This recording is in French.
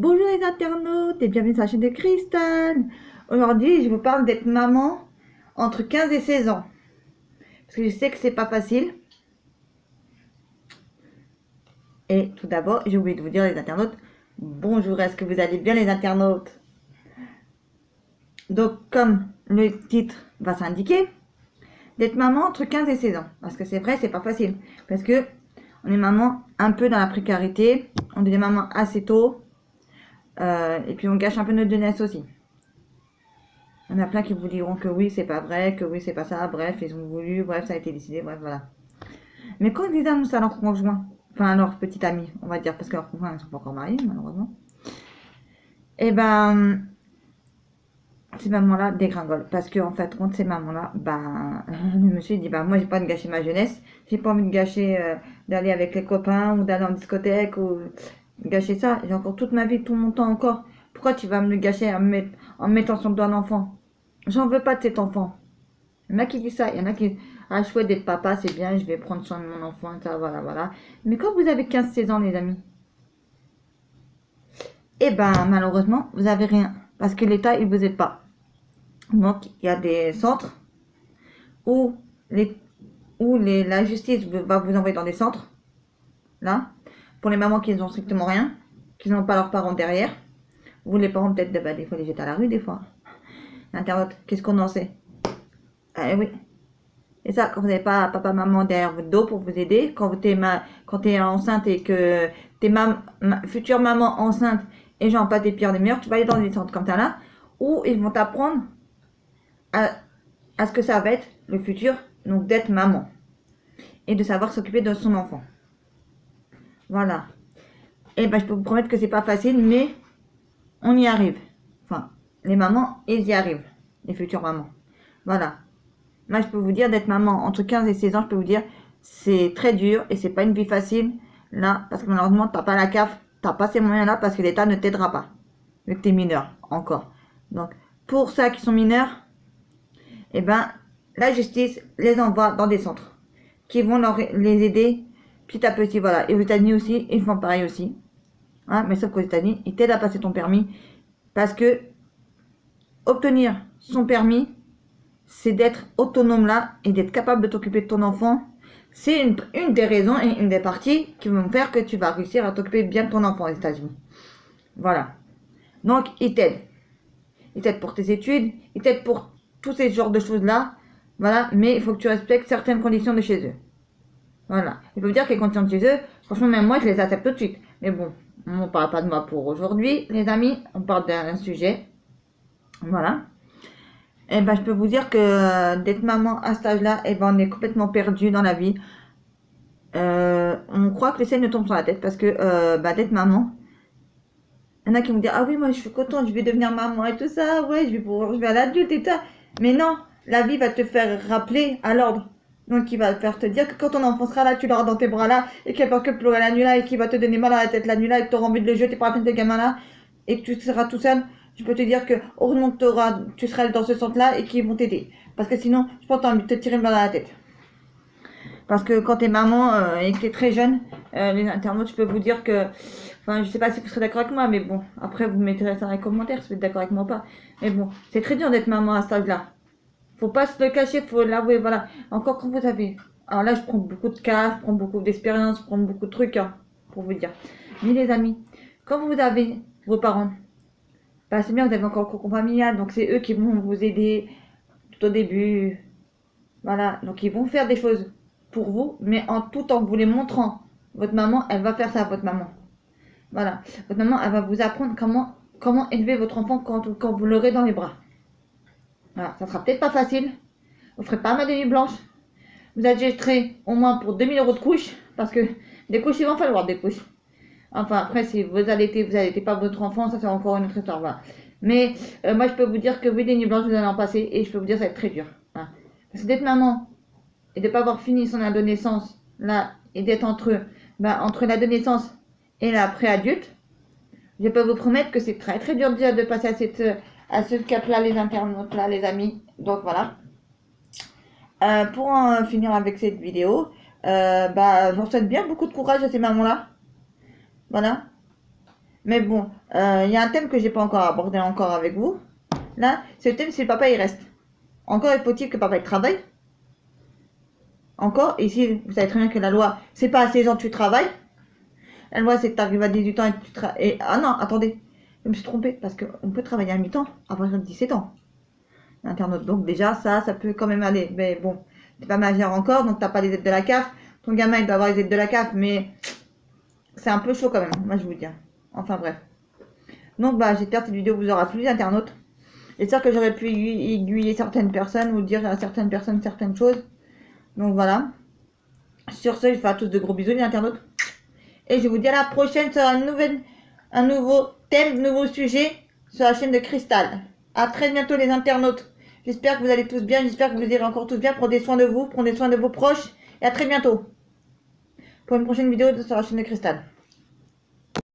Bonjour les internautes et bienvenue sur la chaîne de Christane. Aujourd'hui, je vous parle d'être maman entre 15 et 16 ans. Parce que je sais que c'est pas facile. Et tout d'abord, j'ai oublié de vous dire les internautes. Bonjour, est-ce que vous allez bien les internautes? Donc, comme le titre va s'indiquer, d'être maman entre 15 et 16 ans. Parce que c'est vrai, c'est pas facile. Parce que on est maman un peu dans la précarité. On devient maman assez tôt. Et puis on gâche un peu notre jeunesse aussi. Il y en a plein qui vous diront que oui, c'est pas vrai, que oui, c'est pas ça, bref, ils ont voulu, bref, ça a été décidé, bref, voilà. Mais quand ils annoncent à leur conjoint, enfin à leur petit ami, on va dire, parce que leurs conjoints ne sont pas encore mariés, malheureusement, et ben, ces mamans-là dégringolent. Parce que, en fait, contre ces mamans-là, ben, le monsieur il dit, ben, moi, j'ai pas de gâcher ma jeunesse, j'ai pas envie de gâcher, d'aller avec les copains, ou d'aller en discothèque, ou gâcher ça, j'ai encore toute ma vie, tout mon temps encore. Pourquoi tu vas me le gâcher en me mettant sur le doigt d'enfant? J'en veux pas de cet enfant. Il y en a qui disent ça, il y en a qui ah chouette d'être papa, c'est bien, je vais prendre soin de mon enfant, ça, voilà, voilà. Mais quand vous avez 15-16 ans, les amis, eh ben malheureusement, vous avez rien. Parce que l'État, il vous aide pas. Donc, il y a des centres où, la justice va vous envoyer dans des centres, là, pour les mamans qui n'ont strictement rien, qui n'ont pas leurs parents derrière. Vous, les parents, peut-être, bah, des fois, les jettent à la rue, des fois. L'internaute, qu'est-ce qu'on en sait? Ah oui. Et ça, quand vous n'avez pas papa, maman derrière votre dos pour vous aider, quand tu es enceinte et que t'es future maman enceinte et genre pas des pires des meilleurs, tu vas aller dans des centres comme ça là, où ils vont t'apprendre à, à ce que ça va être le futur, donc d'être maman. Et de savoir s'occuper de son enfant. Voilà. Et ben je peux vous promettre que c'est pas facile, mais on y arrive. Enfin, les mamans, elles y arrivent. Les futures mamans. Voilà. Moi, je peux vous dire, d'être maman entre 15 et 16 ans, je peux vous dire, c'est très dur et c'est pas une vie facile, là, parce que malheureusement, t'as pas la CAF, t'as pas ces moyens-là parce que l'État ne t'aidera pas, vu que t'es mineur, encore. Donc, pour ceux qui sont mineurs, eh ben, la justice les envoie dans des centres qui vont les aider petit à petit, voilà. Et aux États-Unis aussi, ils font pareil aussi. Hein, mais sauf qu'aux États-Unis, ils t'aident à passer ton permis parce que obtenir son permis, c'est d'être autonome là et d'être capable de t'occuper de ton enfant. C'est une des raisons et une des parties qui vont faire que tu vas réussir à t'occuper bien de ton enfant aux États-Unis. Voilà. Donc, ils t'aident. Ils t'aident pour tes études, ils t'aident pour tous ces genres de choses-là. Voilà. Mais il faut que tu respectes certaines conditions de chez eux. Voilà. Il faut dire que les conditions de chez eux, franchement, même moi, je les accepte tout de suite. Mais bon, on ne parle pas de moi pour aujourd'hui, les amis. On parle d'un sujet. Voilà. Eh ben, je peux vous dire que d'être maman à cet âge-là, eh ben, on est complètement perdu dans la vie. On croit que le ciel nous tombe sur la tête parce que bah, d'être maman, il y en a qui vont dire ah oui, moi je suis contente, je vais devenir maman et tout ça, ouais, je vais à l'adulte et tout ça. Mais non, la vie va te faire rappeler à l'ordre. Donc il va faire te dire que quand ton enfant sera là, tu l'auras dans tes bras là, et qu'elle va que pleurer la nuit là, et qu'il va te donner mal à la tête la nuit là, et que tu auras envie de le jeter par la fenêtre des gamins là, et que tu seras tout seul. Je peux te dire que heureusement que tu seras dans ce centre-là et qu'ils vont t'aider. Parce que sinon, je pense que tu as envie de te tirer une balle à la tête. Parce que quand t'es maman et que t'es très jeune, les internautes, je peux vous dire que, enfin, je sais pas si vous serez d'accord avec moi, mais bon, après vous mettrez ça dans les commentaires si vous êtes d'accord avec moi ou pas. Mais bon, c'est très dur d'être maman à cet âge-là. Faut pas se le cacher, faut l'avouer, voilà. Encore quand vous avez, alors là, je prends beaucoup de cas, je prends beaucoup d'expérience, je prends beaucoup de trucs, hein, pour vous dire. Mais les amis, quand vous avez vos parents, bah c'est bien, vous avez encore le cocon familial, donc c'est eux qui vont vous aider tout au début. Voilà, donc ils vont faire des choses pour vous, mais tout en vous les montrant. Votre maman, elle va faire ça, votre maman. Voilà, votre maman, elle va vous apprendre comment élever votre enfant quand vous l'aurez dans les bras. Voilà, ça sera peut-être pas facile, vous ferez pas mal de nuits blanches, vous achèterez au moins pour 2000 € de couches, parce que des couches, il va en falloir des couches. Enfin, après, si vous allaitez pas votre enfant, ça c'est encore une autre histoire, voilà. Mais moi, je peux vous dire que oui, des nuits blanches, vous allez en passer, et je peux vous dire que ça va être très dur. Hein. Parce que d'être maman, et de ne pas avoir fini son adolescence, là, et d'être entre l'adolescence et la pré-adulte, je peux vous promettre que c'est très très dur de passer à ce cap-là, les internautes, là, les amis. Donc voilà. Pour en finir avec cette vidéo, je vous souhaite bien beaucoup de courage à ces mamans-là. Voilà. Mais bon, il y a un thème que j'ai pas encore abordé encore avec vous. Là, c'est le thème si le papa il reste. Encore faut-il que papa il travaille. Encore, ici, vous savez très bien que la loi, c'est pas à 16 ans que tu travailles. La loi, c'est que tu arrives à 18 ans et tu travailles. Ah non, attendez, je me suis trompée, parce qu'on peut travailler à mi-temps à partir de 17 ans. Internaute. Donc déjà, ça peut quand même aller. Mais bon, t'es pas majeur encore, donc t'as pas les aides de la CAF. Ton gamin, il doit avoir les aides de la CAF, mais c'est un peu chaud quand même, moi je vous dis. Enfin bref. Donc bah, j'espère que cette vidéo vous aura plu, internaute. J'espère que j'aurais pu aiguiller certaines personnes ou dire à certaines personnes certaines choses. Donc voilà. Sur ce, je vous fais à tous de gros bisous, les internautes. Et je vous dis à la prochaine sur un nouveau thème, nouveau sujet sur la chaîne de Cristal. À très bientôt, les internautes. J'espère que vous allez tous bien. J'espère que vous irez encore tous bien. Prenez soin de vous, prenez soin de vos proches. Et à très bientôt pour une prochaine vidéo sur la chaîne de Cristal.